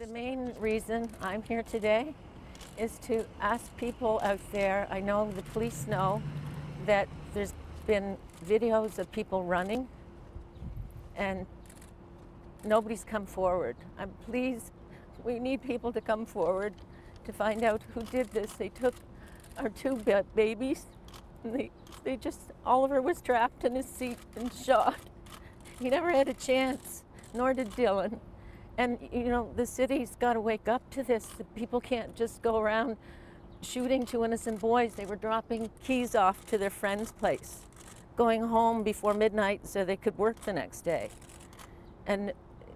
The main reason I'm here today is to ask people out there, I know the police know that there's been videos of people running and nobody's come forward. Please, we need people to come forward to find out who did this. They took our two babies and they just, Oliver was trapped in his seat and shot. He never had a chance, nor did Dylan. And, you know, the city's got to wake up to this. The people can't just go around shooting two innocent boys. They were dropping keys off to their friend's place, going home before midnight so they could work the next day. And,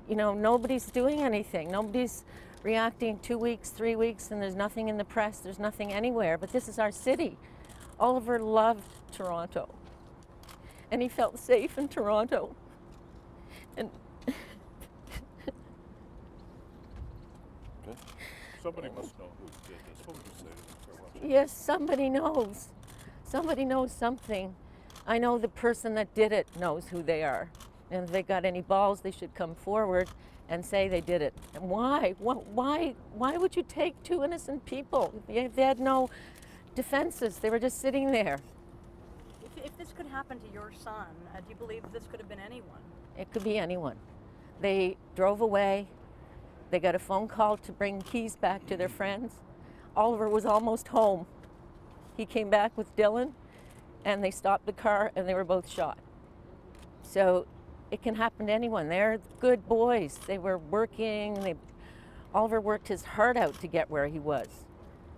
you know, nobody's doing anything. Nobody's reacting 2 weeks, 3 weeks, and there's nothing in the press. There's nothing anywhere. But this is our city. Oliver loved Toronto, and he felt safe in Toronto. And somebody must know who did this. What would you say? Yes, somebody knows. Somebody knows something. I know the person that did it knows who they are. And if they got any balls, they should come forward and say they did it. And why? Why would you take two innocent people? They had no defenses. They were just sitting there. If this could happen to your son, do you believe this could have been anyone? It could be anyone. They drove away. They got a phone call to bring keys back to their friends. Oliver was almost home. He came back with Dylan, and they stopped the car, and they were both shot. So it can happen to anyone. They're good boys. They were working. Oliver worked his heart out to get where he was.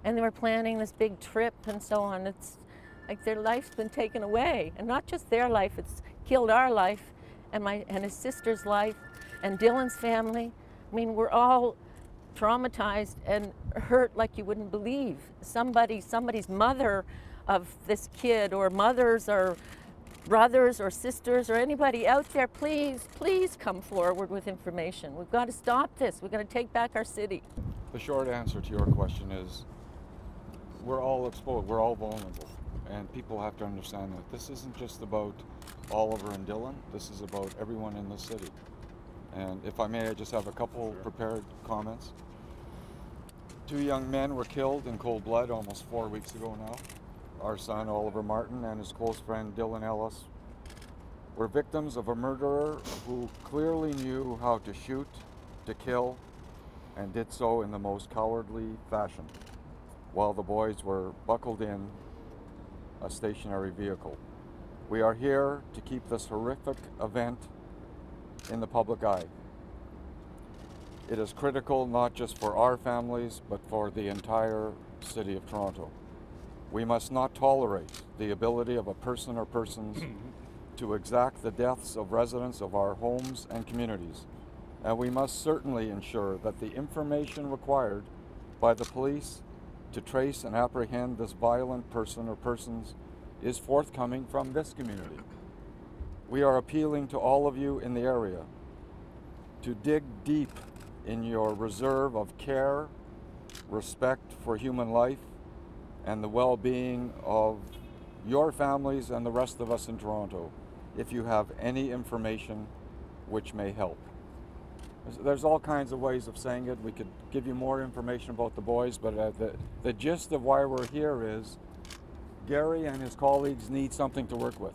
And they were planning this big trip and so on. It's like their life's been taken away. And not just their life, it's killed our life and his sister's life and Dylan's family. I mean, we're all traumatized and hurt like you wouldn't believe. Somebody's mother of this kid, or mothers or brothers or sisters or anybody out there, please, please come forward with information. We've got to stop this. We've got to take back our city. The short answer to your question is we're all exposed, we're all vulnerable. And people have to understand that this isn't just about Oliver and Dylan, this is about everyone in the city. And if I may, I just have a couple prepared comments. 2 young men were killed in cold blood almost 4 weeks ago now. Our son, Oliver Martin, and his close friend, Dylan Ellis, were victims of a murderer who clearly knew how to shoot, to kill, and did so in the most cowardly fashion, while the boys were buckled in a stationary vehicle. We are here to keep this horrific event in the public eye. It is critical not just for our families, but for the entire city of Toronto. We must not tolerate the ability of a person or persons to exact the deaths of residents of our homes and communities. And we must certainly ensure that the information required by the police to trace and apprehend this violent person or persons is forthcoming from this community. We are appealing to all of you in the area to dig deep in your reserve of care, respect for human life, and the well-being of your families and the rest of us in Toronto, if you have any information which may help. There's all kinds of ways of saying it. We could give you more information about the boys, but the gist of why we're here is Gary and his colleagues need something to work with.